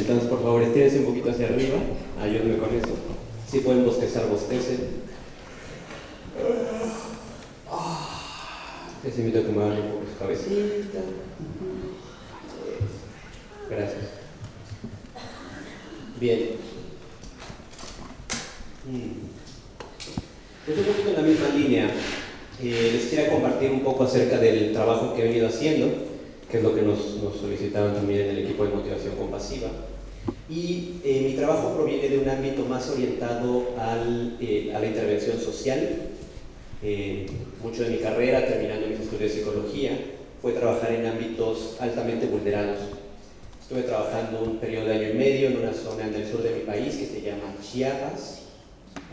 Entonces, por favor, estírense un poquito hacia arriba, ayúdenme con eso. Si pueden bostezar, bostecen. Les invito a que muevan un poco su cabecita. Gracias. Bien. Pues un poquito en la misma línea. Les quiero compartir un poco acerca del trabajo que he venido haciendo, que es lo que nos solicitaban también en el equipo de motivación compasiva. Y mi trabajo proviene de un ámbito más orientado a la intervención social. Mucho de mi carrera, terminando mis estudios de psicología, fue trabajar en ámbitos altamente vulnerados. Estuve trabajando un periodo de año y medio en una zona en el sur de mi país que se llama Chiapas,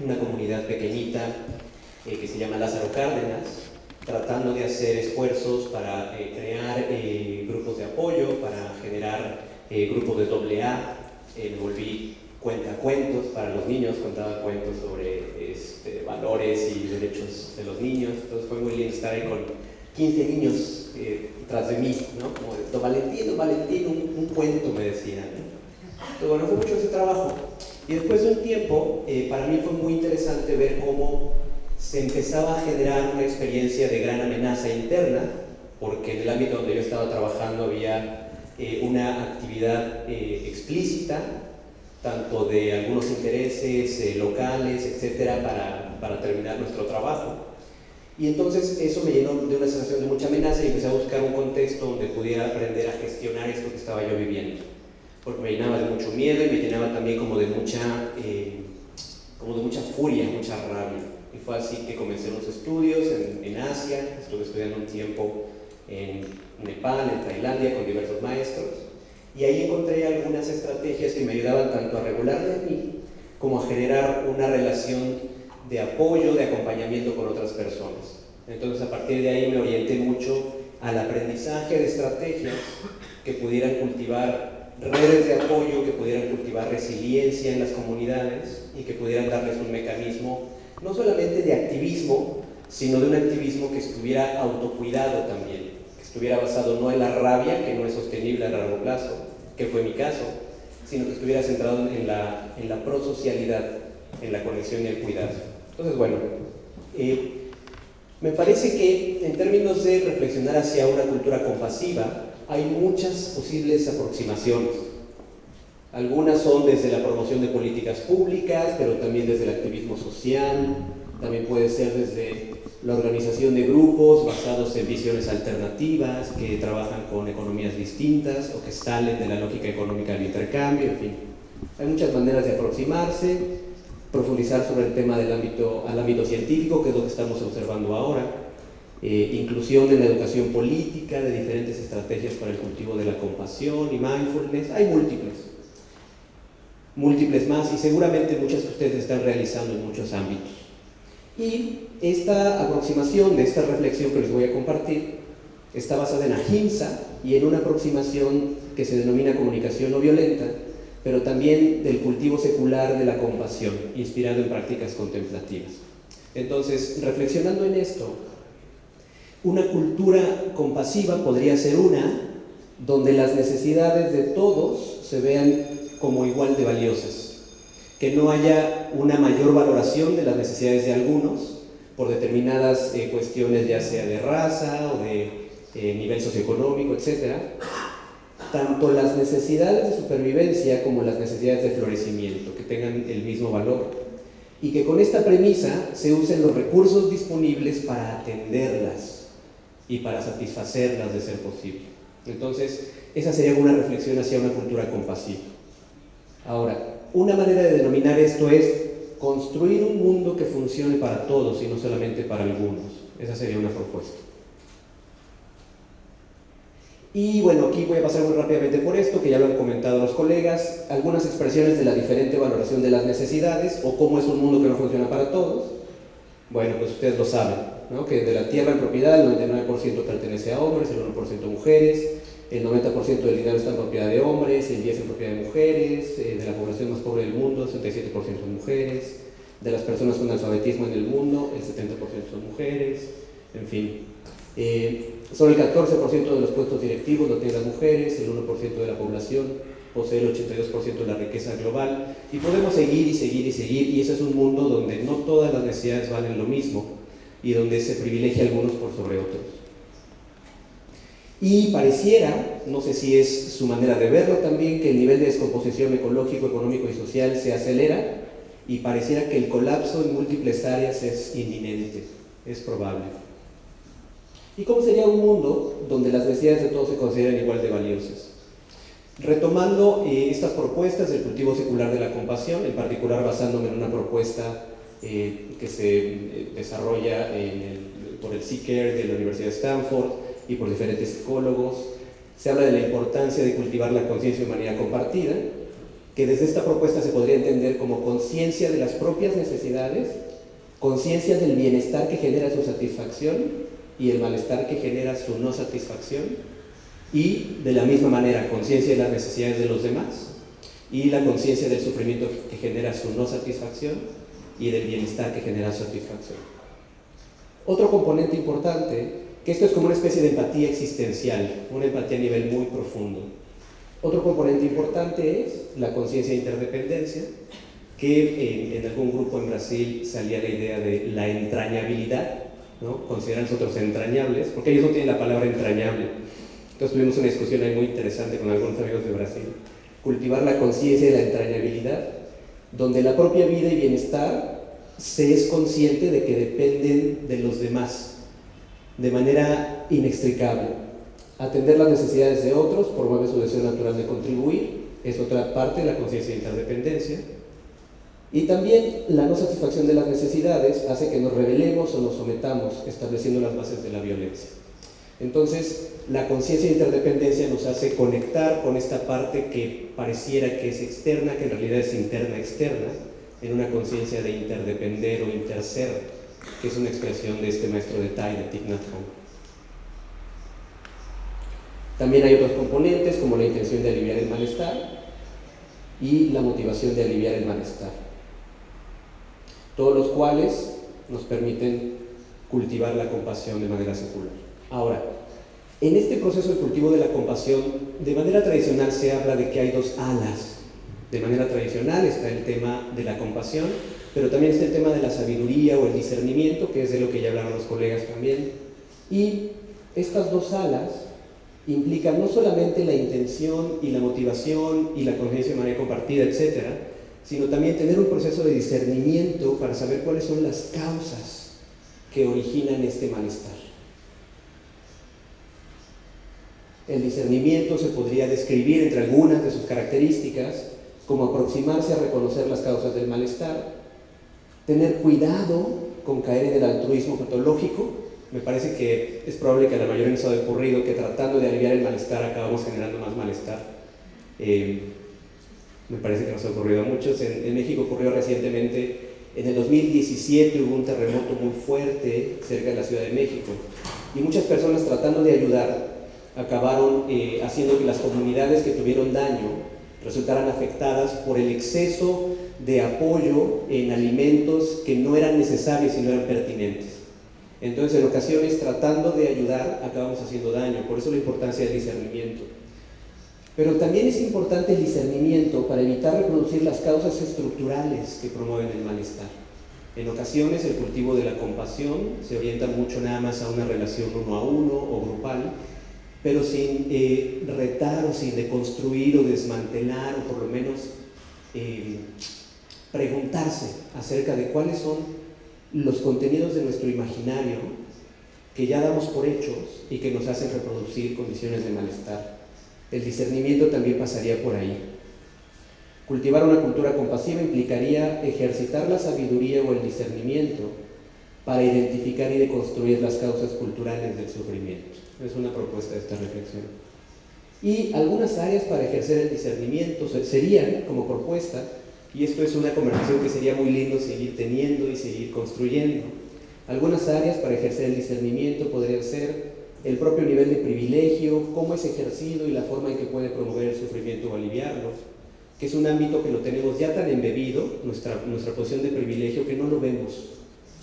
una comunidad pequeñita que se llama Lázaro Cárdenas, tratando de hacer esfuerzos para crear grupos de apoyo, para generar grupos de AA. Me volví cuentacuentos para los niños, contaba cuentos sobre valores y derechos de los niños. Entonces fue muy lindo estar ahí con 15 niños tras de mí, ¿no? Como de, don Valentín, un cuento me decían, ¿no? Entonces, bueno, fue mucho ese trabajo. Y después de un tiempo, para mí fue muy interesante ver cómo se empezaba a generar una experiencia de gran amenaza interna, porque en el ámbito donde yo estaba trabajando había una actividad explícita, tanto de algunos intereses locales, etcétera, para terminar nuestro trabajo. Y entonces eso me llenó de una sensación de mucha amenaza y empecé a buscar un contexto donde pudiera aprender a gestionar esto que estaba yo viviendo, porque me llenaba de mucho miedo y me llenaba también como de mucha furia, mucha rabia. Y fue así que comencé los estudios en Asia. Estuve estudiando un tiempo en Nepal, en Tailandia, con diversos maestros, y ahí encontré algunas estrategias que me ayudaban tanto a regularme a mí como a generar una relación de apoyo, de acompañamiento con otras personas. Entonces, a partir de ahí me orienté mucho al aprendizaje de estrategias que pudieran cultivar redes de apoyo, que pudieran cultivar resiliencia en las comunidades y que pudieran darles un mecanismo no solamente de activismo, sino de un activismo que estuviera autocuidado también, que estuviera basado no en la rabia, que no es sostenible a largo plazo, que fue mi caso, sino que estuviera centrado en la prosocialidad, en la conexión y el cuidado. Entonces, bueno, me parece que en términos de reflexionar hacia una cultura compasiva, hay muchas posibles aproximaciones. Algunas son desde la promoción de políticas públicas, pero también desde el activismo social, también puede ser desde la organización de grupos basados en visiones alternativas que trabajan con economías distintas o que salen de la lógica económica del intercambio, en fin. Hay muchas maneras de aproximarse, profundizar sobre el tema al ámbito científico, que es lo que estamos observando ahora, inclusión en la educación política de diferentes estrategias para el cultivo de la compasión y mindfulness. Hay múltiples más, y seguramente muchas que ustedes están realizando en muchos ámbitos. Y esta aproximación de esta reflexión que les voy a compartir está basada en ahimsa y en una aproximación que se denomina comunicación no violenta, pero también del cultivo secular de la compasión, inspirado en prácticas contemplativas. Entonces, reflexionando en esto, una cultura compasiva podría ser una donde las necesidades de todos se vean como igual de valiosas, que no haya una mayor valoración de las necesidades de algunos por determinadas cuestiones, ya sea de raza o de nivel socioeconómico, etc. Tanto las necesidades de supervivencia como las necesidades de florecimiento, que tengan el mismo valor, y que con esta premisa se usen los recursos disponibles para atenderlas y para satisfacerlas de ser posible. Entonces, esa sería una reflexión hacia una cultura compasiva. Ahora, una manera de denominar esto es construir un mundo que funcione para todos y no solamente para algunos. Esa sería una propuesta. Y bueno, aquí voy a pasar muy rápidamente por esto, que ya lo han comentado los colegas, algunas expresiones de la diferente valoración de las necesidades o cómo es un mundo que no funciona para todos. Bueno, pues ustedes lo saben, ¿no? Que de la tierra en propiedad el 99% pertenece a hombres, el 1% a mujeres, el 90% del dinero está en propiedad de hombres, el 10% en propiedad de mujeres, de la población más pobre del mundo, el 67% son mujeres, de las personas con analfabetismo en el mundo, el 70% son mujeres, en fin. Solo el 14% de los puestos directivos lo tienen las mujeres, el 1% de la población posee el 82% de la riqueza global, y podemos seguir y seguir y seguir, y ese es un mundo donde no todas las necesidades valen lo mismo, y donde se privilegia a algunos por sobre otros. Y pareciera, no sé si es su manera de verlo también, que el nivel de descomposición ecológico, económico y social se acelera, y pareciera que el colapso en múltiples áreas es inminente, es probable. ¿Y cómo sería un mundo donde las necesidades de todos se consideran igual de valiosas? Retomando estas propuestas del cultivo secular de la compasión, en particular basándome en una propuesta que se desarrolla por el Seeker de la Universidad de Stanford y por diferentes psicólogos, se habla de la importancia de cultivar la conciencia de humanidad compartida, que desde esta propuesta se podría entender como conciencia de las propias necesidades, conciencia del bienestar que genera su satisfacción y el malestar que genera su no satisfacción, y de la misma manera conciencia de las necesidades de los demás y la conciencia del sufrimiento que genera su no satisfacción y del bienestar que genera su satisfacción. Otro componente importante, que esto es como una especie de empatía existencial, una empatía a nivel muy profundo. Otro componente importante es la conciencia de interdependencia, que en algún grupo en Brasil salía la idea de la entrañabilidad, ¿no? Consideran nosotros entrañables, porque ellos no tienen la palabra entrañable. Entonces tuvimos una discusión ahí muy interesante con algunos amigos de Brasil. Cultivar la conciencia de la entrañabilidad, donde la propia vida y bienestar se es consciente de que dependen de los demás, de manera inextricable. Atender las necesidades de otros promueve su deseo natural de contribuir, es otra parte de la conciencia de interdependencia. Y también la no satisfacción de las necesidades hace que nos rebelemos o nos sometamos, estableciendo las bases de la violencia. Entonces, la conciencia de interdependencia nos hace conectar con esta parte que pareciera que es externa, que en realidad es interna-externa, en una conciencia de interdepender o interser, que es una expresión de este maestro de Thai, de Thich Nhat Hanh. También hay otros componentes como la intención de aliviar el malestar y la motivación de aliviar el malestar, todos los cuales nos permiten cultivar la compasión de manera secular. Ahora, en este proceso de cultivo de la compasión, de manera tradicional se habla de que hay dos alas. De manera tradicional está el tema de la compasión, pero también está el tema de la sabiduría o el discernimiento, que es de lo que ya hablaron los colegas también. Y estas dos alas implican no solamente la intención y la motivación y la conciencia de manera compartida, etcétera, sino también tener un proceso de discernimiento para saber cuáles son las causas que originan este malestar. El discernimiento se podría describir entre algunas de sus características como aproximarse a reconocer las causas del malestar, tener cuidado con caer en el altruismo patológico. Me parece que es probable que a la mayoría nos haya ocurrido que tratando de aliviar el malestar acabamos generando más malestar. Me parece que nos ha ocurrido a muchos. En México ocurrió recientemente, en el 2017 hubo un terremoto muy fuerte cerca de la Ciudad de México y muchas personas tratando de ayudar acabaron haciendo que las comunidades que tuvieron daño resultaran afectadas por el exceso de apoyo en alimentos que no eran necesarios y no eran pertinentes. Entonces, en ocasiones, tratando de ayudar, acabamos haciendo daño. Por eso la importancia del discernimiento. Pero también es importante el discernimiento para evitar reproducir las causas estructurales que promueven el malestar. En ocasiones, el cultivo de la compasión se orienta mucho nada más a una relación uno a uno o grupal, pero sin retar o sin deconstruir o desmantelar o por lo menos preguntarse acerca de cuáles son los contenidos de nuestro imaginario que ya damos por hechos y que nos hacen reproducir condiciones de malestar. El discernimiento también pasaría por ahí. Cultivar una cultura compasiva implicaría ejercitar la sabiduría o el discernimiento para identificar y deconstruir las causas culturales del sufrimiento. Es una propuesta de esta reflexión. Y algunas áreas para ejercer el discernimiento serían, como propuesta, y esto es una conversación que sería muy lindo seguir teniendo y seguir construyendo, algunas áreas para ejercer el discernimiento podrían ser el propio nivel de privilegio, cómo es ejercido y la forma en que puede promover el sufrimiento o aliviarlo, que es un ámbito que lo tenemos ya tan embebido, nuestra posición de privilegio, que no lo vemos,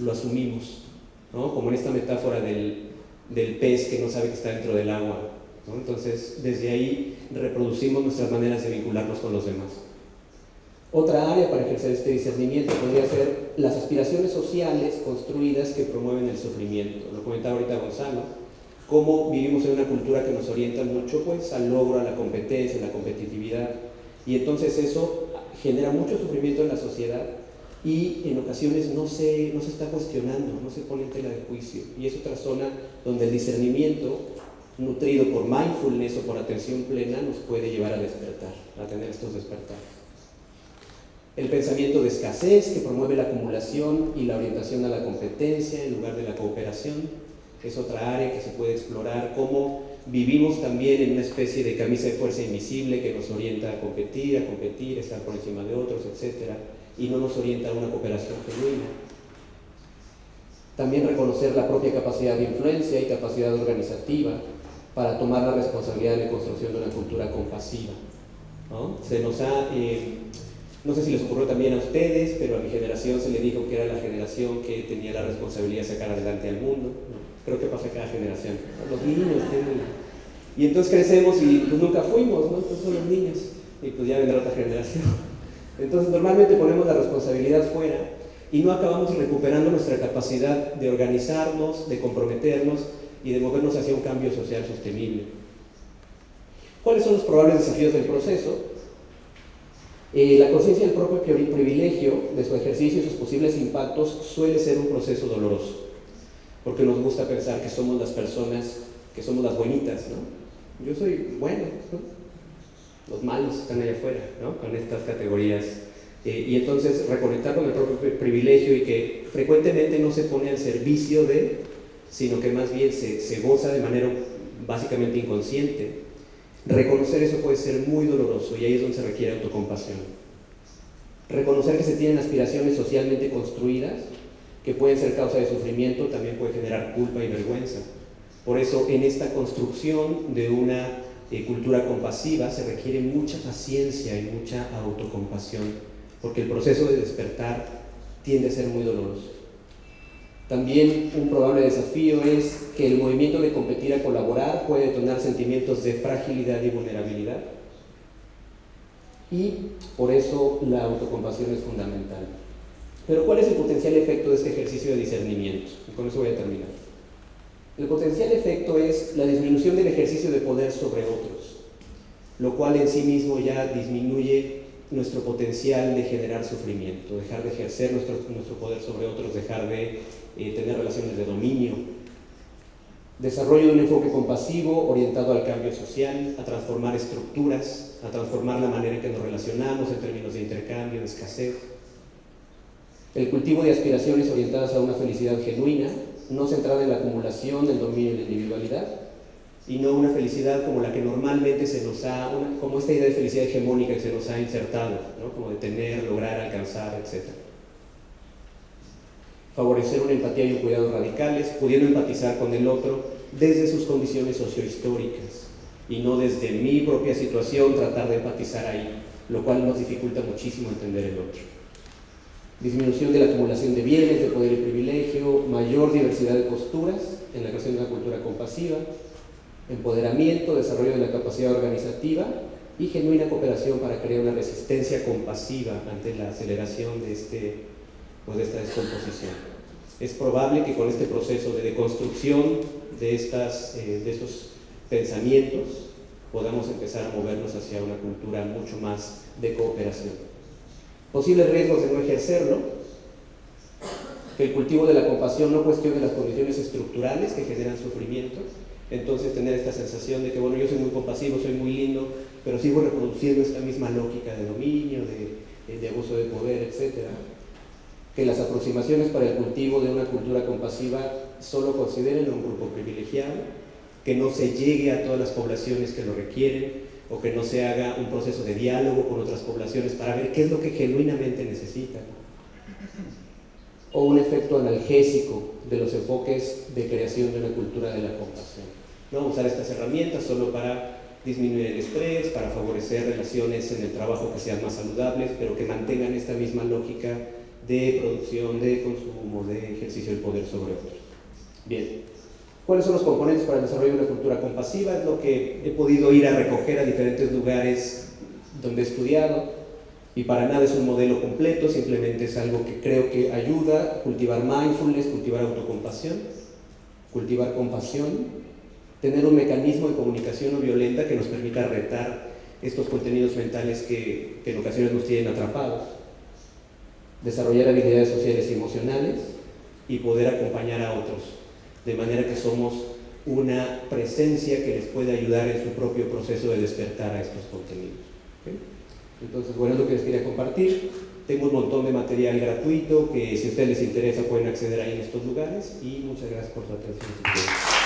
lo asumimos, ¿no? Como en esta metáfora del pez que no sabe que está dentro del agua, ¿no? Entonces, desde ahí reproducimos nuestras maneras de vincularnos con los demás. Otra área para ejercer este discernimiento podría ser las aspiraciones sociales construidas que promueven el sufrimiento. Lo comentaba ahorita Gonzalo, cómo vivimos en una cultura que nos orienta mucho pues, al logro, a la competencia, a la competitividad, y entonces eso genera mucho sufrimiento en la sociedad y en ocasiones no se está cuestionando, no se pone en tela de juicio, y es otra zona donde el discernimiento, nutrido por mindfulness o por atención plena, nos puede llevar a despertar, a tener estos despertares. El pensamiento de escasez, que promueve la acumulación y la orientación a la competencia en lugar de la cooperación, es otra área que se puede explorar, cómo vivimos también en una especie de camisa de fuerza invisible que nos orienta a competir, estar por encima de otros, etc., y no nos orienta a una cooperación genuina. También reconocer la propia capacidad de influencia y capacidad organizativa para tomar la responsabilidad de la construcción de una cultura compasiva, ¿no? Se nos ha... no sé si les ocurrió también a ustedes, pero a mi generación se le dijo que era la generación que tenía la responsabilidad de sacar adelante al mundo, ¿no? Creo que pasa cada generación. Los niños tienen... Y entonces crecemos y pues nunca fuimos, ¿no? Entonces son los niños. Y pues ya vendrá otra generación. Entonces normalmente ponemos la responsabilidad fuera y no acabamos recuperando nuestra capacidad de organizarnos, de comprometernos y de movernos hacia un cambio social sostenible. ¿Cuáles son los probables desafíos del proceso? La conciencia del propio privilegio, de su ejercicio y sus posibles impactos suele ser un proceso doloroso, porque nos gusta pensar que somos las personas, que somos las buenitas, ¿no? Yo soy bueno, ¿no? Los malos están allá afuera, ¿no? Con estas categorías. Y entonces reconectar con el propio privilegio y que frecuentemente no se pone al servicio de, sino que más bien se goza de manera básicamente inconsciente. Reconocer eso puede ser muy doloroso y ahí es donde se requiere autocompasión. Reconocer que se tienen aspiraciones socialmente construidas que pueden ser causa de sufrimiento también puede generar culpa y vergüenza. Por eso en esta construcción de una cultura compasiva se requiere mucha paciencia y mucha autocompasión, porque el proceso de despertar tiende a ser muy doloroso. También un probable desafío es que el movimiento de competir a colaborar puede detonar sentimientos de fragilidad y vulnerabilidad, y por eso la autocompasión es fundamental. Pero ¿cuál es el potencial efecto de este ejercicio de discernimiento? Y con eso voy a terminar. El potencial efecto es la disminución del ejercicio de poder sobre otros, lo cual en sí mismo ya disminuye nuestro potencial de generar sufrimiento, dejar de ejercer nuestro poder sobre otros, dejar de tener relaciones de dominio. Desarrollo de un enfoque compasivo orientado al cambio social, a transformar estructuras, a transformar la manera en que nos relacionamos en términos de intercambio, de escasez. El cultivo de aspiraciones orientadas a una felicidad genuina, no centrada en la acumulación, el dominio y la individualidad, y no una felicidad como la que normalmente se nos ha, como esta idea de felicidad hegemónica que se nos ha insertado, ¿no? Como de tener, lograr, alcanzar, etc. Favorecer una empatía y un cuidado radicales, pudiendo empatizar con el otro desde sus condiciones sociohistóricas y no desde mi propia situación tratar de empatizar ahí, lo cual nos dificulta muchísimo entender el otro. Disminución de la acumulación de bienes, de poder y privilegio, mayor diversidad de posturas en la creación de una cultura compasiva, empoderamiento, desarrollo de la capacidad organizativa y genuina cooperación para crear una resistencia compasiva ante la aceleración de esta descomposición. Es probable que con este proceso de deconstrucción de estos pensamientos podamos empezar a movernos hacia una cultura mucho más de cooperación. Posibles riesgos de no ejercerlo: que el cultivo de la compasión no cuestione las condiciones estructurales que generan sufrimiento. Entonces tener esta sensación de que, bueno, yo soy muy compasivo, soy muy lindo, pero sigo reproduciendo esta misma lógica de dominio, de abuso de poder, etc. Que las aproximaciones para el cultivo de una cultura compasiva solo consideren a un grupo privilegiado, que no se llegue a todas las poblaciones que lo requieren, o que no se haga un proceso de diálogo con otras poblaciones para ver qué es lo que genuinamente necesitan. O un efecto analgésico de los enfoques de creación de una cultura de la compasión. No usar estas herramientas solo para disminuir el estrés, para favorecer relaciones en el trabajo que sean más saludables, pero que mantengan esta misma lógica de producción, de consumo, de ejercicio del poder sobre otros. Bien, ¿Cuáles son los componentes para el desarrollo de una cultura compasiva? Es lo que he podido ir a recoger a diferentes lugares donde he estudiado, y para nada es un modelo completo, simplemente es algo que creo que ayuda a cultivar mindfulness, cultivar autocompasión, cultivar compasión, tener un mecanismo de comunicación no violenta que nos permita retar estos contenidos mentales que en ocasiones nos tienen atrapados, desarrollar habilidades sociales y emocionales y poder acompañar a otros, de manera que somos una presencia que les puede ayudar en su propio proceso de despertar a estos contenidos. ¿Okay? Entonces, bueno, es lo que les quería compartir. Tengo un montón de material gratuito que si a ustedes les interesa pueden acceder ahí en estos lugares, y muchas gracias por su atención.